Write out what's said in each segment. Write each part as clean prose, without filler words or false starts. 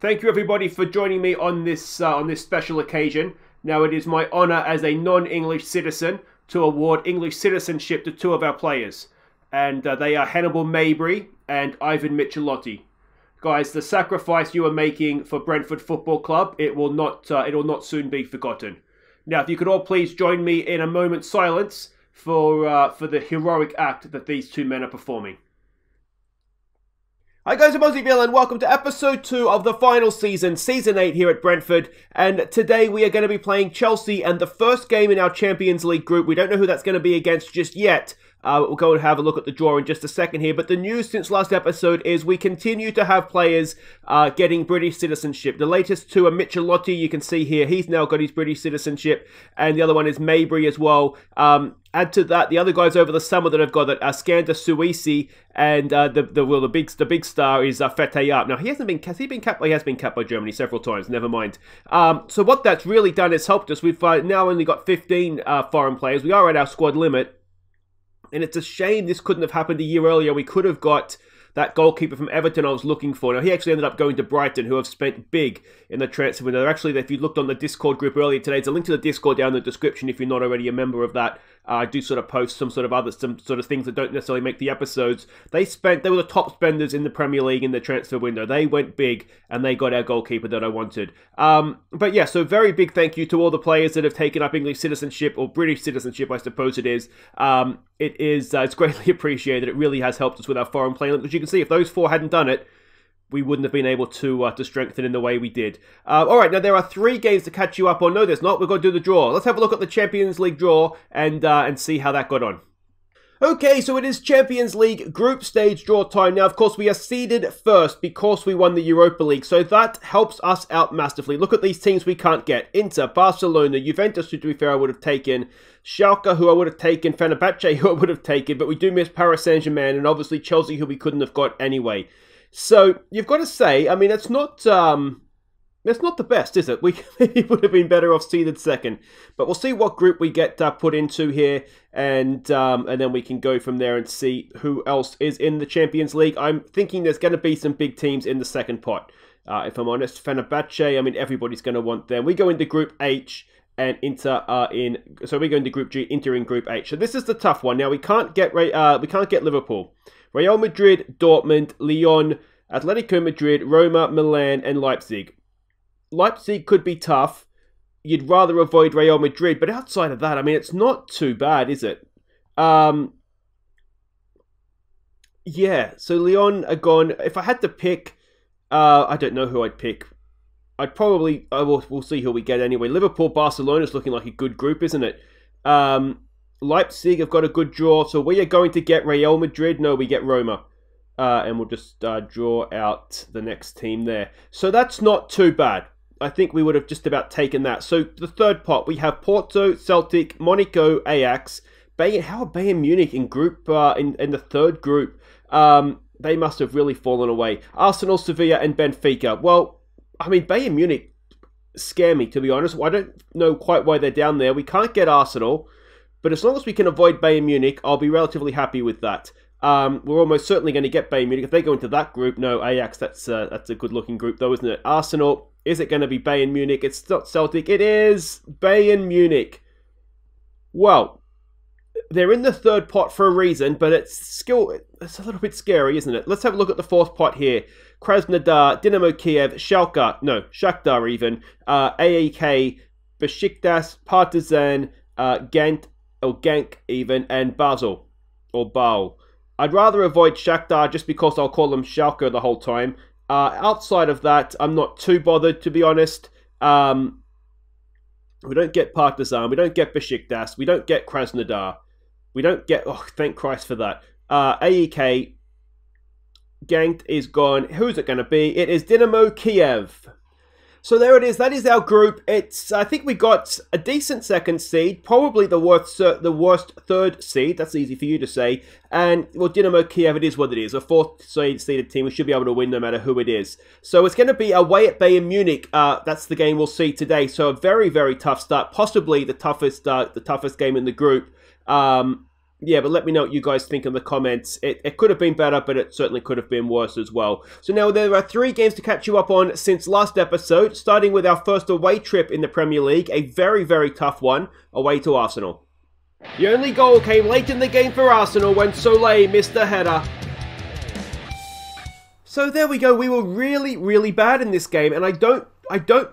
Thank you everybody for joining me on this special occasion. Now it is my honour as a non-English citizen to award English citizenship to two of our players. And they are Hannibal Mabry and Ivan Michelotti. Guys, the sacrifice you are making for Brentford Football Club, it will not soon be forgotten. Now, if you could all please join me in a moment's silence for the heroic act that these two men are performing. Hi guys, I'm Aussie and welcome to episode 2 of the final season, season 8 here at Brentford. And today we are going to be playing Chelsea and the first game in our Champions League group. We don't know who that's going to be against just yet. We'll go and have a look at the draw in just a second here. But the news since last episode is we continue to have players getting British citizenship. The latest two are Michelotti, you can see here. He's now got his British citizenship. And the other one is Mabry as well. Add to that, the other guys over the summer that have got it are Skander Suisi, and the big star is Fetayap. Now, has he been capped? Well, he has been capped by Germany several times, never mind. So what that's really done is helped us. We've now only got 15 foreign players. We are at our squad limit. And it's a shame this couldn't have happened a year earlier. We could have got that goalkeeper from Everton I was looking for. Now, he actually ended up going to Brighton, who have spent big in the transfer window. Actually, if you looked on the Discord group earlier today, there's a link to the Discord down in the description if you're not already a member of that. I do sort of post some sort of things that don't necessarily make the episodes. They were the top spenders in the Premier League in the transfer window. They went big and they got our goalkeeper that I wanted. But yeah, so very big thank you to all the players that have taken up English citizenship, or British citizenship, I suppose it is. It's greatly appreciated. It really has helped us with our foreign playing. Because you can see, if those four hadn't done it, we wouldn't have been able to strengthen in the way we did. All right, now there are 3 games to catch you up on. No, there's not. We're going to do the draw. Let's have a look at the Champions League draw and see how that got on. Okay, so it is Champions League group stage draw time. Now, of course, we are seeded first because we won the Europa League, so that helps us out massively. Look at these teams we can't get. Inter, Barcelona, Juventus, who, to be fair, I would have taken. Schalke, who I would have taken. Fenerbahce, who I would have taken. But we do miss Paris Saint-Germain, and obviously Chelsea, who we couldn't have got anyway. So, you've got to say, I mean, it's not the best, is it? We would have been better off seeded second. But we'll see what group we get put into here, and then we can go from there and see who else is in the Champions League. I'm thinking there's going to be some big teams in the second pot. If I'm honest, Fenerbahce, I mean, everybody's going to want them. We go into Group H, and Inter are in. So we go into Group G, Inter in Group H. So this is the tough one. Now we can't get Liverpool. Real Madrid, Dortmund, Lyon, Atletico Madrid, Roma, Milan, and Leipzig. Leipzig could be tough. You'd rather avoid Real Madrid, but outside of that, I mean, it's not too bad, is it? Yeah, so Lyon are gone. If I had to pick, I don't know who I'd pick. I'd probably, we'll see who we get anyway. Liverpool, Barcelona's looking like a good group, isn't it? Leipzig have got a good draw, so we are going to get Real Madrid. No, we get Roma. And we'll just draw out the next team there. So that's not too bad. I think we would have just about taken that. So the third pot, we have Porto, Celtic, Monaco, Ajax. How are Bayern Munich in group in the third group? They must have really fallen away. Arsenal, Sevilla, and Benfica. Well, I mean, Bayern Munich scare me, to be honest. I don't know quite why they're down there. We can't get Arsenal, but as long as we can avoid Bayern Munich, I'll be relatively happy with that. We're almost certainly going to get Bayern Munich. If they go into that group, no, Ajax, that's a good-looking group, though, isn't it? Arsenal, is it going to be Bayern Munich? It's not Celtic. It is Bayern Munich. Well, they're in the third pot for a reason, but it's a little bit scary, isn't it? Let's have a look at the fourth pot here. Krasnodar, Dynamo Kiev, Shakhtar even, AEK, Besiktas, Partizan, Genk even, and Basel, or Baal. I'd rather avoid Shakhtar just because I'll call them Schalke the whole time. Outside of that, I'm not too bothered, to be honest. We don't get Partizan. We don't get Besiktas. We don't get Krasnodar. We don't get... Oh, thank Christ for that. AEK. Genk is gone. Who's it going to be? It is Dynamo Kiev. So there it is. That is our group. I think we got a decent second seed, probably the worst third seed. That's easy for you to say. And, well, Dynamo Kiev, it is what it is. A fourth seeded team. We should be able to win no matter who it is. So it's going to be away at Bayern Munich. That's the game we'll see today. So a very, very tough start. Possibly the toughest game in the group. Yeah, but let me know what you guys think in the comments. It could have been better, but it certainly could have been worse as well. So now there are 3 games to catch you up on since last episode, starting with our first away trip in the Premier League, a very, very tough one, away to Arsenal. The only goal came late in the game for Arsenal when Soleil missed the header. So there we go, we were really, really bad in this game, and I don't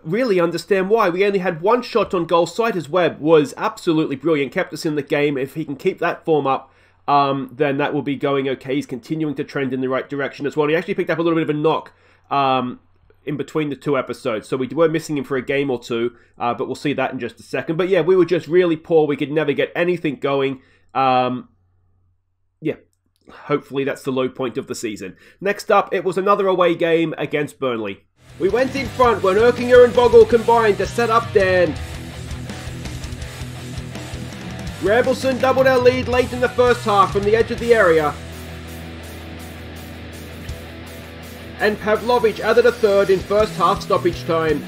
really understand why. We only had 1 shot on goal. Siders Webb was absolutely brilliant, kept us in the game. If he can keep that form up, then that will be going okay. He's continuing to trend in the right direction as well. He actually picked up a little bit of a knock in between the 2 episodes, so we were missing him for a game or 2, but we'll see that in just a second. But yeah, we were just really poor. We could never get anything going. Yeah. Hopefully that's the low point of the season. Next up, it was another away game against Burnley. We went in front when Erkinger and Bogle combined to set up Dan. Rambleson doubled our lead late in the first half from the edge of the area. And Pavlovic added a 3rd in first half stoppage time.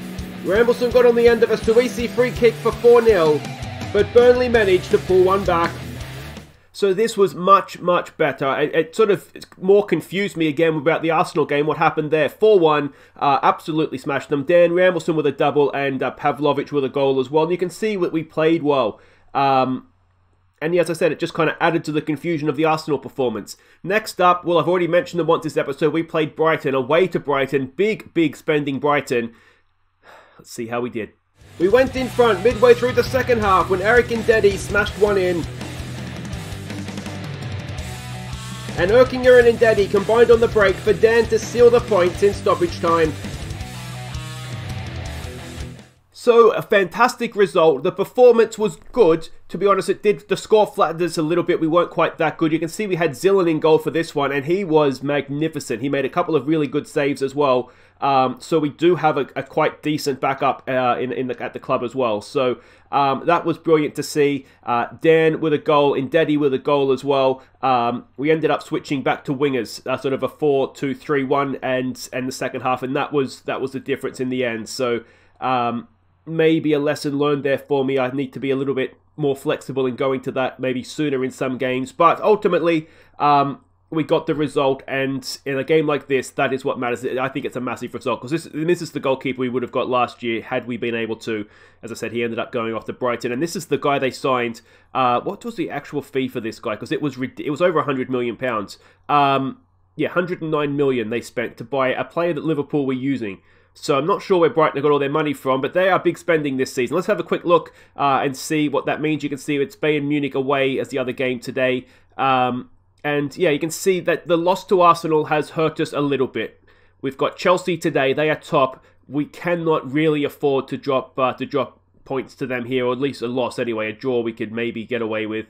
Rambleson got on the end of a Suisi free kick for 4-0, but Burnley managed to pull one back. So this was much, much better. It sort of more confused me again about the Arsenal game, what happened there. 4-1, absolutely smashed them. Dan Rambleson with a double and Pavlovic with a goal as well. And you can see that we played well. And yeah, as I said, it just kind of added to the confusion of the Arsenal performance. Next up, well, I've already mentioned them once this episode, we played Brighton, away to Brighton. Big spending Brighton. Let's see how we did. We went in front midway through the second half when Eric Ndedi smashed one in. And Erkinger and Ndedi combined on the break for Dan to seal the points in stoppage time. So, a fantastic result. The performance was good. To be honest, the score flattened us a little bit. We weren't quite that good. You can see we had Zillan in goal for this one, and he was magnificent. He made a couple of really good saves as well. So we do have a quite decent backup at the club as well. So that was brilliant to see. Dan with a goal, Ndedi with a goal as well. We ended up switching back to wingers, sort of a 4-2-3-1, and the second half, and that was the difference in the end. So maybe a lesson learned there for me. I need to be a little bit more flexible in going to that maybe sooner in some games. But ultimately, we got the result, and in a game like this, that is what matters. I think it's a massive result, because this is the goalkeeper we would have got last year had we been able to. As I said, he ended up going off to Brighton, and this is the guy they signed. What was the actual fee for this guy? Because it was over £100 million. Yeah, 109 million they spent to buy a player that Liverpool were using. So I'm not sure where Brighton got all their money from, but they are big spending this season. Let's have a quick look and see what that means. You can see it's Bayern Munich away as the other game today. And yeah, you can see that the loss to Arsenal has hurt us a little bit. We've got Chelsea today. They are top. We cannot really afford to drop points to them here, or at least a loss anyway. A draw we could maybe get away with.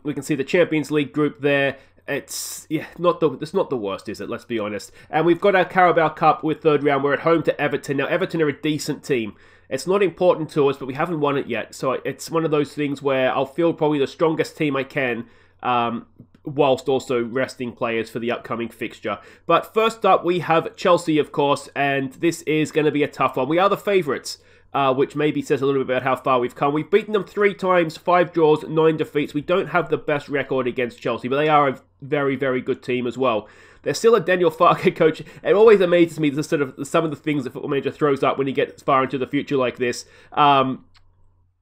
We can see the Champions League group there. It's not the worst, is it? Let's be honest. And we've got our Carabao Cup with third round. We're at home to Everton. Now, Everton are a decent team. It's not important to us, but we haven't won it yet. So it's one of those things where I'll field probably the strongest team I can, whilst also resting players for the upcoming fixture. But first up, we have Chelsea, of course, and this is going to be a tough one. We are the favourites, which maybe says a little bit about how far we've come. We've beaten them 3 times, 5 draws, 9 defeats. We don't have the best record against Chelsea, but they are a very, very good team as well. They're still a Daniel Farke coach. It always amazes me the sort of some of the things the football manager throws up when he gets far into the future like this.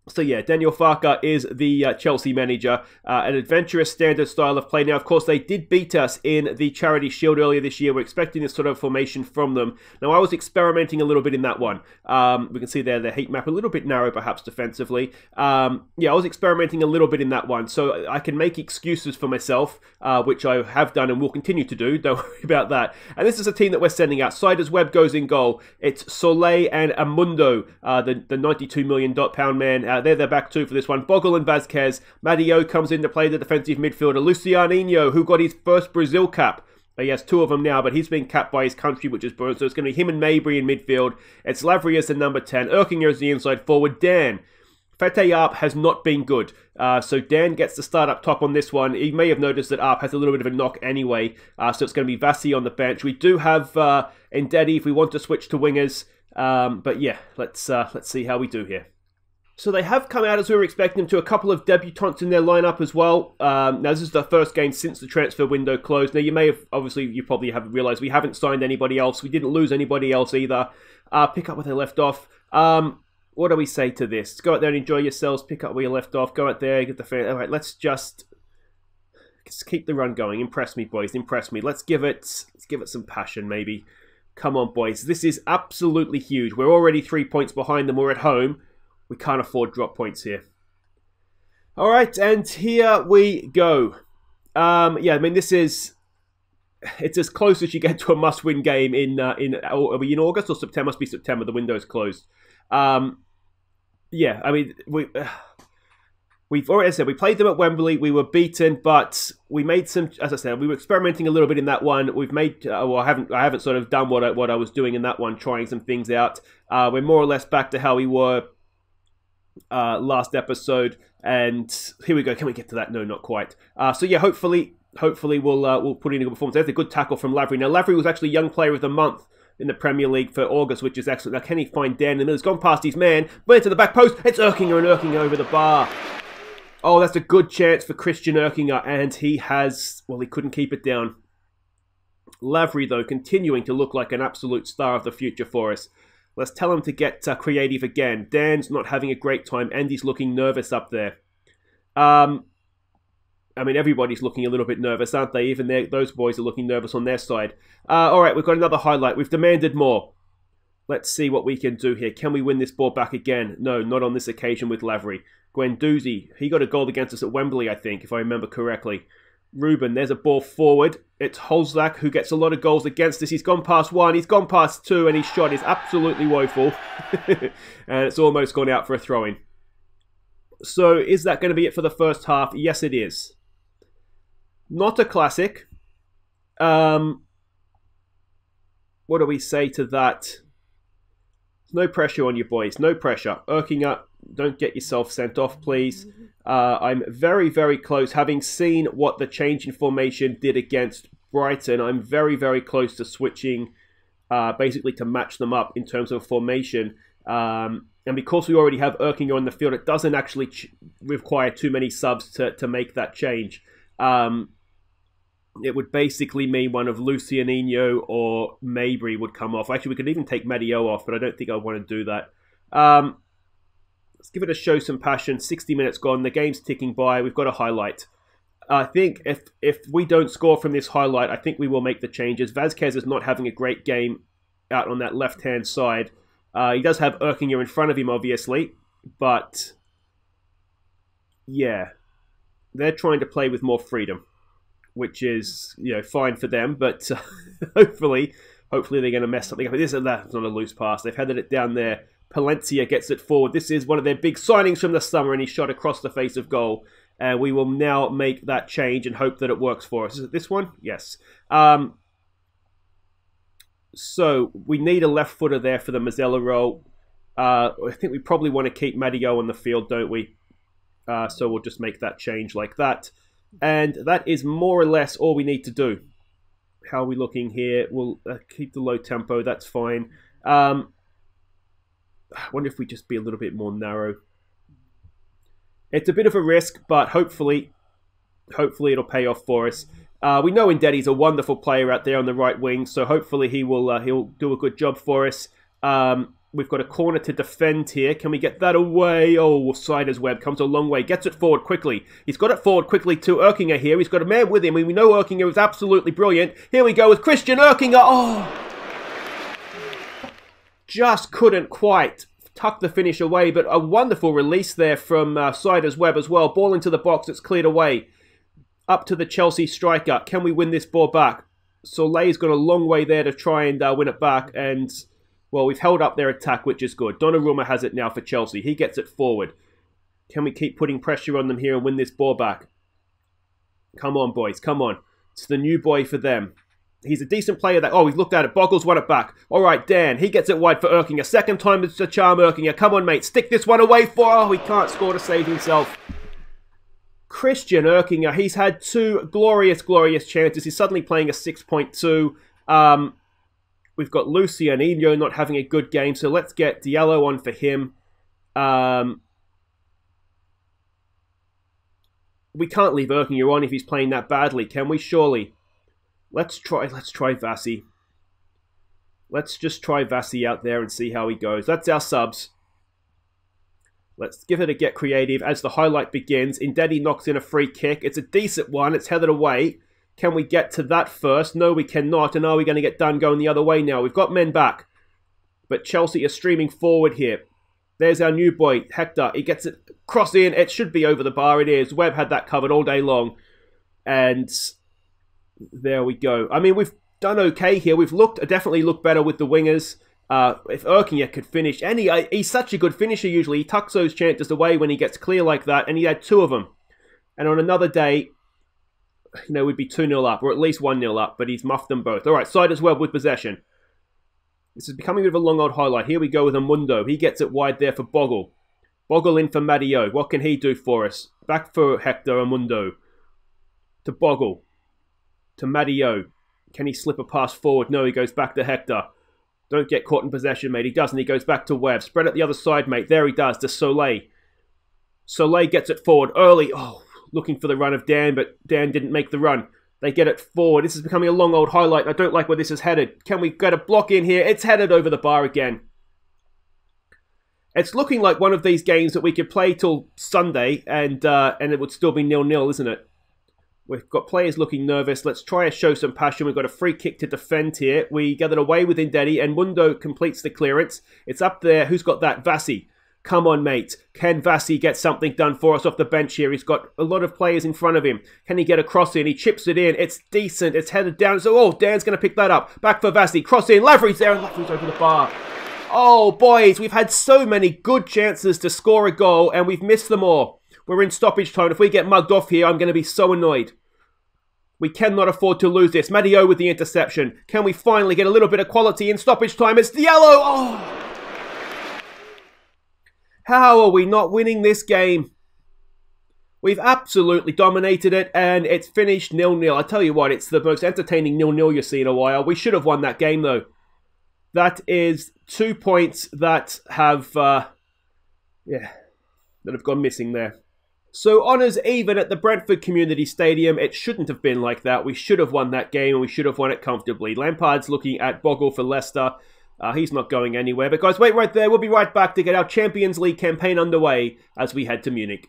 So yeah, Daniel Farke is the Chelsea manager. An adventurous standard style of play. Now, of course, they did beat us in the Charity Shield earlier this year. We're expecting this sort of formation from them. Now, I was experimenting a little bit in that one. We can see there the heat map a little bit narrow, perhaps defensively. Yeah, I was experimenting a little bit in that one. So I can make excuses for myself, which I have done and will continue to do. Don't worry about that. And this is a team that we're sending out. Siders Webb goes in goal. It's Soleil and Amundo, the £92 million man. They're their back 2 for this one. Bogle and Vazquez. Madio comes in to play the defensive midfielder. Lucianinho, who got his first Brazil cap. He has 2 of them now, but he's been capped by his country, which is Burnley. So it's going to be him and Mabry in midfield. It's Lavry as the number 10. Erkinger as the inside forward. Dan. Fete Arp has not been good. So Dan gets to start up top on this one. You may have noticed that Arp has a little bit of a knock anyway. So it's going to be Vassi on the bench. We do have Ndedi if we want to switch to wingers. But yeah, let's see how we do here. So they have come out as we were expecting them to. A couple of debutants in their lineup as well. Now this is the first game since the transfer window closed. Now you may have, obviously you probably haven't realised we haven't signed anybody else. We didn't lose anybody else either. Pick up where they left off. What do we say to this? Go out there and enjoy yourselves. Pick up where you left off. Go out there, get the fan. All right, let's keep the run going. Impress me, boys. Impress me. Let's give it some passion, maybe. Come on, boys. This is absolutely huge. We're already 3 points behind them. We're at home. We can't afford drop points here. All right, and here we go. Yeah, I mean, it's as close as you get to a must-win game are we in August or September? Must be September. The window's closed. Yeah, I mean, we've already said we played them at Wembley. We were beaten, but we made some. As I said, we were experimenting a little bit in that one. We've made. Well, I haven't sort of done what I was doing in that one, trying some things out. We're more or less back to how we were last episode, and here we go. Can we get to that? No, not quite. So yeah, hopefully we'll put in a good performance. There's a good tackle from Lavery. Now Lavery was actually Young Player of the Month in the Premier League for August, which is excellent. Now can he find Dan? And it's gone past his man, went to the back post. It's Erkinger, and Erkinger over the bar. Oh, that's a good chance for Christian Erkinger, and he couldn't keep it down. Lavery though, continuing to look like an absolute star of the future for us. Let's tell him to get creative again. Dan's not having a great time. Andy's looking nervous up there. I mean, everybody's looking a little bit nervous, aren't they? Even those boys are looking nervous on their side. All right, we've got another highlight. We've demanded more. Let's see what we can do here. Can we win this ball back again? No, not on this occasion with Lavery. Guendouzi, he got a goal against us at Wembley, I think, if I remember correctly. Ruben, there's a ball forward. It's Holzak who gets a lot of goals against us. He's gone past one, he's gone past two, and his shot is absolutely woeful. And it's almost gone out for a throw-in. So is that going to be it for the first half? Yes, it is. Not a classic. What do we say to that? No pressure on you, boys. No pressure. Erkinger, don't get yourself sent off, please. I'm very, very close. Having seen what the change in formation did against Brighton, I'm very, very close to switching basically to match them up in terms of formation. And because we already have Erkinger on the field, it doesn't actually require too many subs to make that change. It would basically mean one of Lucianinho or Mabry would come off. Actually, we could even take Madio off, but I don't think I want to do that. Let's give it a show some passion. 60 minutes gone. The game's ticking by. We've got a highlight. I think if we don't score from this highlight, I think we will make the changes. Vazquez is not having a great game out on that left-hand side. He does have Erkinger in front of him, obviously. But, yeah. They're trying to play with more freedom, which is, fine for them. But hopefully they're going to mess something up. That's not a loose pass. They've headed it down there. Palencia gets it forward. This is one of their big signings from the summer, and he shot across the face of goal. And we will now make that change and hope that it works for us. Is it this one? Yes. So we need a left footer there for the Mazzella role. I think we probably want to keep Madio on the field, don't we? So we'll just make that change like that. And that is more or less all we need to do. How are we looking here? We'll keep the low tempo. That's fine. I wonder if we just be a little bit more narrow. It's a bit of a risk, but hopefully it'll pay off for us. We know Ndedi's a wonderful player out there on the right wing, so hopefully he'll do a good job for us. We've got a corner to defend here. Can we get that away? Oh, Sider's Web comes a long way. Gets it forward quickly. He's got it forward quickly to Erkinger here. He's got a man with him. We know Erkinger is absolutely brilliant. Here we go with Christian Erkinger. Oh! Just couldn't quite tuck the finish away, but a wonderful release there from Sider's Web as well. Ball into the box. It's cleared away. Up to the Chelsea striker. Can we win this ball back? Soleil's got a long way there to try and win it back, and... well, we've held up their attack, which is good. Donnarumma has it now for Chelsea. He gets it forward. Can we keep putting pressure on them here and win this ball back? Come on, boys. Come on. It's the new boy for them. He's a decent player. Oh, we've looked at it. Boggles won it back. All right, Dan. He gets it wide for Erkinger. Second time it's a charm Erkinger. Come on, mate. Stick this one away for... oh, he can't score to save himself. Christian Erkinger. He's had two glorious, glorious chances. He's suddenly playing a 6.2. We've got Lucianinho not having a good game, so let's get Diallo on for him. We can't leave Erkinger on if he's playing that badly, can we? Surely. Let's try Vassy. Let's just try Vassy out there and see how he goes. That's our subs. Let's give it a get creative as the highlight begins. Indedi knocks in a free kick. It's a decent one. It's headed away. Can we get to that first? No, we cannot. And are we going to get done going the other way now? We've got men back. But Chelsea are streaming forward here. There's our new boy, Hector. He gets it cross in. It should be over the bar. It is. Webb had that covered all day long. And there we go. I mean, we've done okay here. We've definitely looked better with the wingers. If Erkinger could finish, and he's such a good finisher usually. He tucks those chances away when he gets clear like that, and he had 2 of them. And on another day, you know, we'd be 2-0 up, or at least 1-0 up, but he's muffed them both. All right, side as well with possession. This is becoming a bit of a long old highlight. Here we go with Amundo. He gets it wide there for Bogle. Bogle in for Matteo. What can he do for us? Back for Hector Amundo. To Bogle. To Matteo. Can he slip a pass forward? No, he goes back to Hector. Don't get caught in possession, mate. He doesn't. He goes back to Webb. Spread it the other side, mate. There he does. To Soleil. Soleil gets it forward early. Oh, looking for the run of Dan, but Dan didn't make the run. They get it forward. This is becoming a long old highlight. I don't like where this is headed. Can we get a block in here? It's headed over the bar again. It's looking like one of these games that we could play till Sunday, and it would still be 0-0, isn't it? We've got players looking nervous. Let's try to show some passion. We've got a free kick to defend here. We get it away with Indedi, and Mundo completes the clearance. It's up there. Who's got that? Vassy. Come on, mate. Can Vassy get something done for us off the bench here? He's got a lot of players in front of him. Can he get a cross in? He chips it in. It's decent. It's headed down. So, oh, Dan's going to pick that up. Back for Vassy. Cross in. Lavery's there, and Lavery's over the bar. Oh, boys, we've had so many good chances to score a goal, and we've missed them all. We're in stoppage time. If we get mugged off here, I'm going to be so annoyed. We cannot afford to lose this. Matteo with the interception. Can we finally get a little bit of quality in stoppage time? It's the yellow. Oh! How are we not winning this game? We've absolutely dominated it, and it's finished 0-0. I tell you what, it's the most entertaining 0-0 you've seen in a while. We should have won that game, though. That is 2 points that have, that have gone missing there. So, honours even at the Brentford Community Stadium. It shouldn't have been like that. We should have won that game, and we should have won it comfortably. Lampard's looking at Bogle for Leicester. He's not going anywhere. But guys, wait right there. We'll be right back to get our Champions League campaign underway as we head to Munich.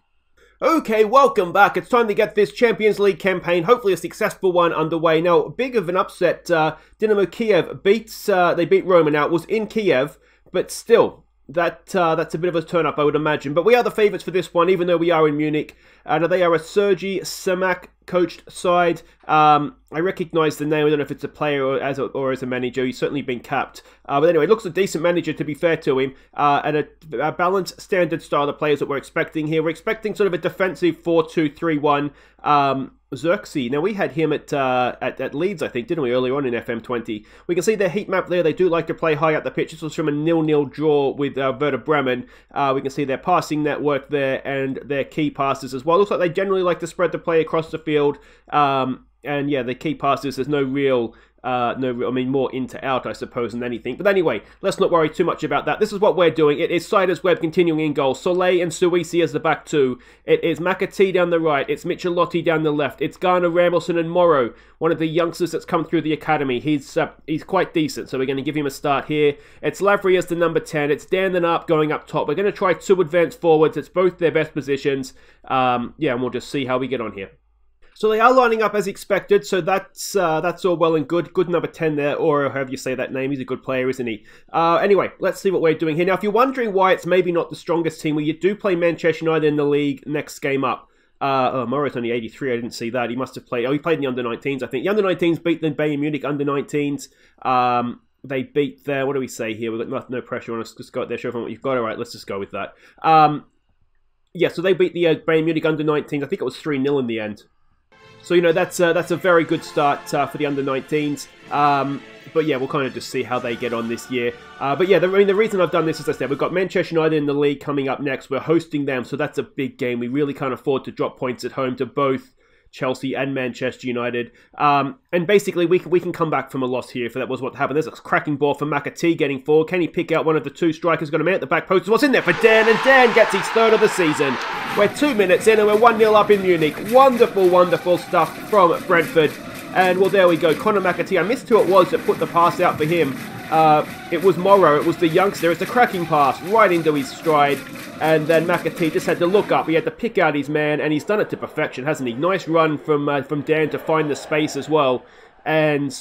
Okay, welcome back. It's time to get this Champions League campaign, hopefully a successful one, underway. Now, big of an upset. Dynamo Kiev they beat Roma. Now, it was in Kiev, but still, that's a bit of a turn-up, I would imagine. But we are the favourites for this one, even though we are in Munich. Now, they are a Sergi Samak-coached side. I recognise the name. I don't know if it's a player or as a manager. He's certainly been capped. But anyway, it looks a decent manager, to be fair to him. And a balanced, standard style of players that we're expecting here. We're expecting sort of a defensive 4-2-3-1. Xerxes. Now, we had him at Leeds, I think, didn't we, earlier on in FM20. We can see their heat map there. They do like to play high up the pitch. This was from a 0-0 draw with Werder Bremen. We can see their passing network there and their key passes as well. Looks like they generally like to spread the play across the field. And yeah, the key passes, there's no real, more in to out, I suppose, than anything. But anyway, let's not worry too much about that. This is what we're doing. It is Siders Webb continuing in goal. Soleil and Suisi as the back two. It is McAtee down the right. It's Michelotti down the left. It's Garner, Ramilson and Morrow, one of the youngsters that's come through the academy. He's quite decent, so we're going to give him a start here. It's Lavery as the number 10. It's Dan and Up going up top. We're going to try 2 advanced forwards. It's both their best positions. And we'll just see how we get on here. So they are lining up as expected, so that's all well and good. Good number 10 there, or however you say that name. He's a good player, isn't he? Anyway, let's see what we're doing here. Now, if you're wondering why it's maybe not the strongest team, well, you do play Manchester United in the league next game up. Morrow's only 83, I didn't see that. He must have played, he played in the under-19s, I think. The under-19s beat the Bayern Munich under-19s. They beat their, what do we say here? We've got no pressure on us. Just go out there, show everyone what you've got. All right, let's just go with that. So they beat the Bayern Munich under-19s. I think it was 3-0 in the end. So, that's a very good start for the under-19s. But yeah, we'll kind of just see how they get on this year. But yeah, the reason I've done this, as I said, we've got Manchester United in the league coming up next. We're hosting them, so that's a big game. We really can't afford to drop points at home to both Chelsea and Manchester United. And basically, we can come back from a loss here if that was what happened. There's a cracking ball for McAtee getting forward. Can he pick out one of the two strikers? Got a man at the back post. What's in there for Dan? And Dan gets his third of the season. We're 2 minutes in and we're 1-0 up in Munich. Wonderful, wonderful stuff from Brentford. And, well, there we go. Conor McAtee. I missed who it was that put the pass out for him. It was Morrow. It was the youngster. It's a cracking pass right into his stride. And then McAtee just had to look up. He had to pick out his man, and he's done it to perfection, hasn't he? Nice run from Dan to find the space as well. And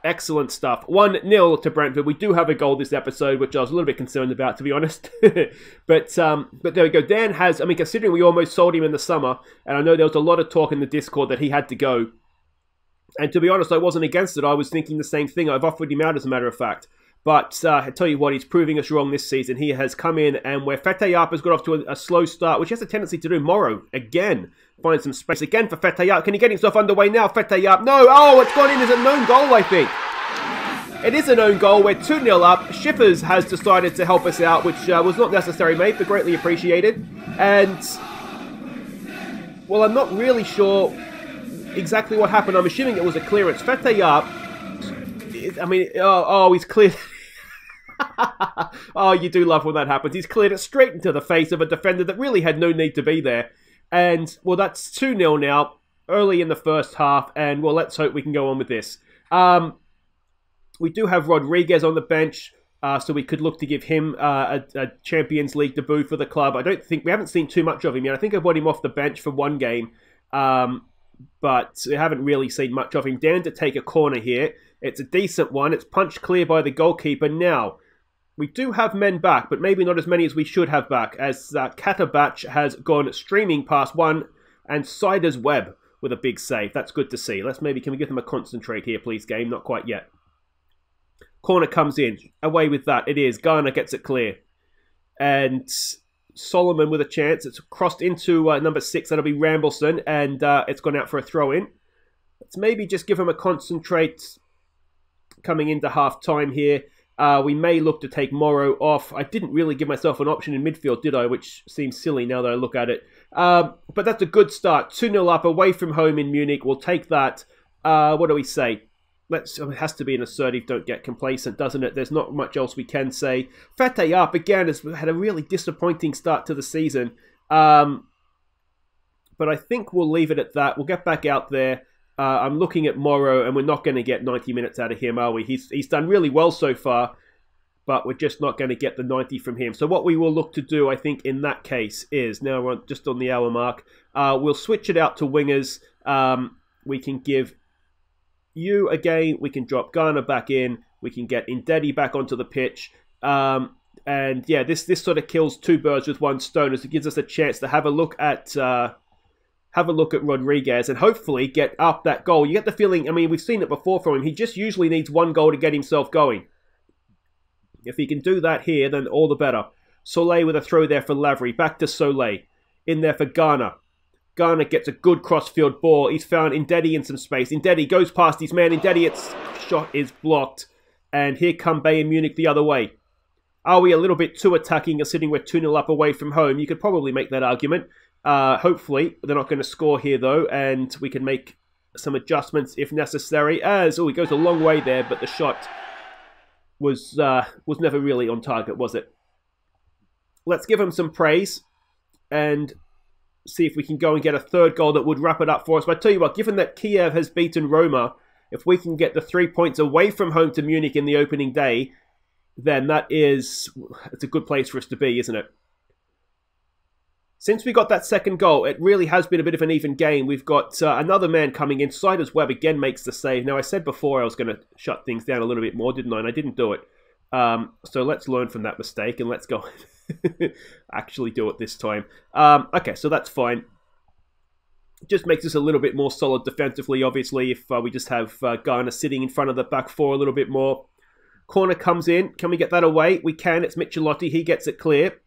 excellent stuff. 1-0 to Brentford. We do have a goal this episode, which I was a little bit concerned about, to be honest. But there we go. Dan has, I mean, considering we almost sold him in the summer, and I know there was a lot of talk in the Discord that he had to go. And to be honest, I wasn't against it. I was thinking the same thing. I've offered him out, as a matter of fact. But I tell you what, he's proving us wrong this season. He has come in, and where Fetayap has got off to a slow start, which he has a tendency to do. Morrow, again, finds some space again for Fetayap. Can he get himself underway now? Fetayap, no! Oh, it's gone in as a known goal, I think. It is an own goal. We're 2-0 up. Schiffers has decided to help us out, which was not necessary, mate, but greatly appreciated. And, well, I'm not really sure exactly what happened. I'm assuming it was a clearance. Fetayap, I mean, oh, he's cleared. Oh, you do love when that happens. He's cleared it straight into the face of a defender that really had no need to be there. And, well, that's 2-0 now, early in the first half. And, well, let's hope we can go on with this. We do have Rodriguez on the bench, so we could look to give him a Champions League debut for the club. We haven't seen too much of him yet. I think I brought him off the bench for one game, but we haven't really seen much of him. Dan to take a corner here. It's a decent one. It's punched clear by the goalkeeper. Now, we do have men back, but maybe not as many as we should have back, as Katabach has gone streaming past one, and Siders Webb with a big save. That's good to see. Can we give them a concentrate here, please, game? Not quite yet. Corner comes in. Away with that. It is. Garner gets it clear. And Solomon with a chance. It's crossed into number 6. That'll be Rambleson. And it's gone out for a throw-in. Let's maybe just give him a concentrate coming into half-time here. We may look to take Morrow off. I didn't really give myself an option in midfield, did I? Which seems silly now that I look at it. But that's a good start. 2-0 up away from home in Munich. We'll take that. What do we say? It has to be an assertive, don't get complacent, doesn't it? There's not much else we can say. Fetayap, again, has had a really disappointing start to the season. But I think we'll leave it at that. We'll get back out there. I'm looking at Morrow, and we're not going to get 90 minutes out of him, are we? He's done really well so far, but we're just not going to get the 90 from him. So what we will look to do, I think, in that case is, now we're just on the hour mark, we'll switch it out to wingers. We can give you again, we can drop Garner back in, we can get Ndedi back onto the pitch, and yeah, this sort of kills two birds with one stone, as it gives us a chance to have a look at Rodriguez and hopefully get up that goal. You get the feeling, I mean, we've seen it before from him, he just usually needs one goal to get himself going. If he can do that here, then all the better. Soleil with a throw there for Lavery, back to Soleil, in there for Garner. Garner gets a good cross-field ball. He's found Ndedi in some space. Ndedi goes past his man. Ndedi, its shot is blocked. And here come Bayern Munich the other way. Are we a little bit too attacking, sitting we're 2-0 up away from home? You could probably make that argument. Hopefully, they're not going to score here, though. And we can make some adjustments if necessary. He goes a long way there, but the shot was never really on target, was it? Let's give him some praise. And see if we can go and get a third goal that would wrap it up for us. But I tell you what, given that Kiev has beaten Roma, if we can get the 3 points away from home to Munich in the opening day, then it's a good place for us to be, isn't it? Since we got that second goal, it really has been a bit of an even game. We've got another man coming in. Siders Webb again makes the save. Now, I said before I was going to shut things down a little bit more, didn't I? And I didn't do it. So let's learn from that mistake and let's go actually do it this time. Okay, so that's fine. Just makes us a little bit more solid defensively, obviously, if we just have Garner sitting in front of the back four a little bit more. Corner comes in. Can we get that away? We can. It's Michelotti. He gets it clear.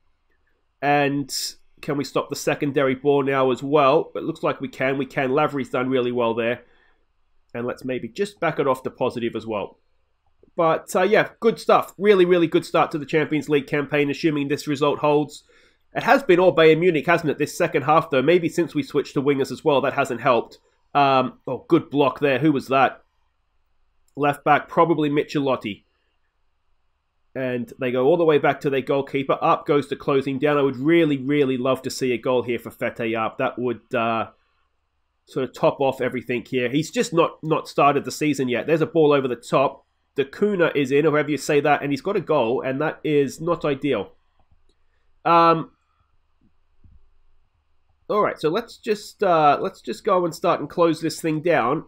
And can we stop the secondary ball now as well? It looks like we can. We can. Lavery's done really well there. And let's maybe just back it off to positive as well. But yeah, good stuff. Really, really good start to the Champions League campaign, assuming this result holds. It has been all Bayern Munich, hasn't it, this second half, though? Maybe since we switched to wingers as well, that hasn't helped. Oh, good block there. Who was that? Left back, probably Michelotti. And they go all the way back to their goalkeeper. Up goes to closing down. I would really, really love to see a goal here for Fete Up. That would sort of top off everything here. He's just not started the season yet. There's a ball over the top. The Kuna is in, or however you say that, and he's got a goal, and that is not ideal. All right, so let's just go and start and close this thing down.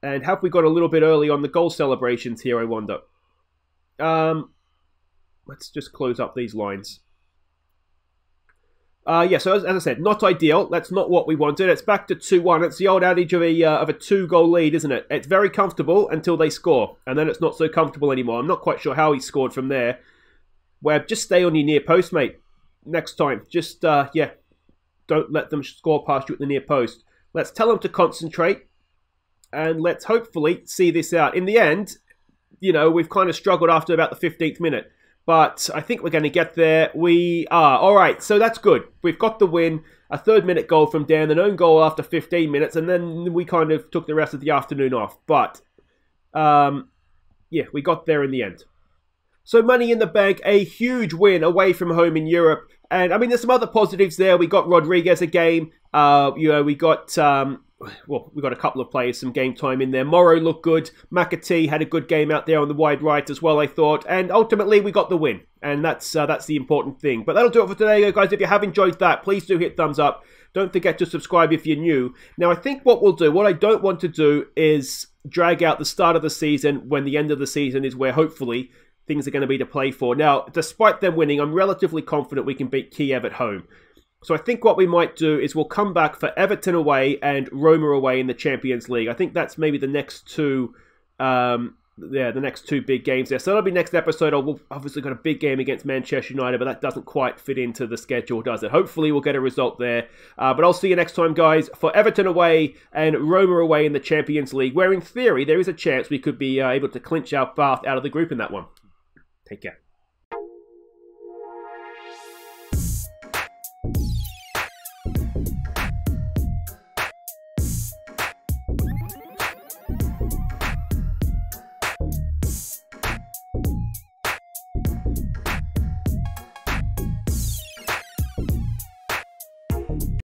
And have we got a little bit early on the goal celebrations here, I wonder? Let's just close up these lines. Yeah, so as I said, not ideal. That's not what we wanted. It's back to 2-1. It's the old adage of a 2-goal lead, isn't it? It's very comfortable until they score, and then it's not so comfortable anymore. I'm not quite sure how he scored from there. Webb, just stay on your near post, mate. Next time, just yeah, don't let them score past you at the near post. Let's tell them to concentrate, and let's hopefully see this out. In the end, you know, we've kind of struggled after about the 15th minute. But I think we're going to get there. We are. All right, so that's good. We've got the win. A third-minute goal from Dan, an own goal after 15 minutes, and then we kind of took the rest of the afternoon off. But, yeah, we got there in the end. So Money in the Bank, a huge win away from home in Europe. And, I mean, there's some other positives there. We got Rodriguez a game. You know, we got... well, we got a couple of players, some game time in there. Morrow looked good. McAtee had a good game out there on the wide right as well, I thought. And ultimately, we got the win. And that's the important thing. But that'll do it for today, guys. If you have enjoyed that, please do hit thumbs up. Don't forget to subscribe if you're new. Now, I think what we'll do, what I don't want to do is drag out the start of the season when the end of the season is where, hopefully, things are going to be to play for. Now, despite them winning, I'm relatively confident we can beat Kiev at home. So I think what we might do is we'll come back for Everton away and Roma away in the Champions League. I think that's maybe the next two, the next two big games there. So that'll be next episode. We'll obviously got a big game against Manchester United, but that doesn't quite fit into the schedule, does it? Hopefully we'll get a result there. But I'll see you next time, guys, for Everton away and Roma away in the Champions League, where in theory there is a chance we could be able to clinch our path out of the group in that one. Take care.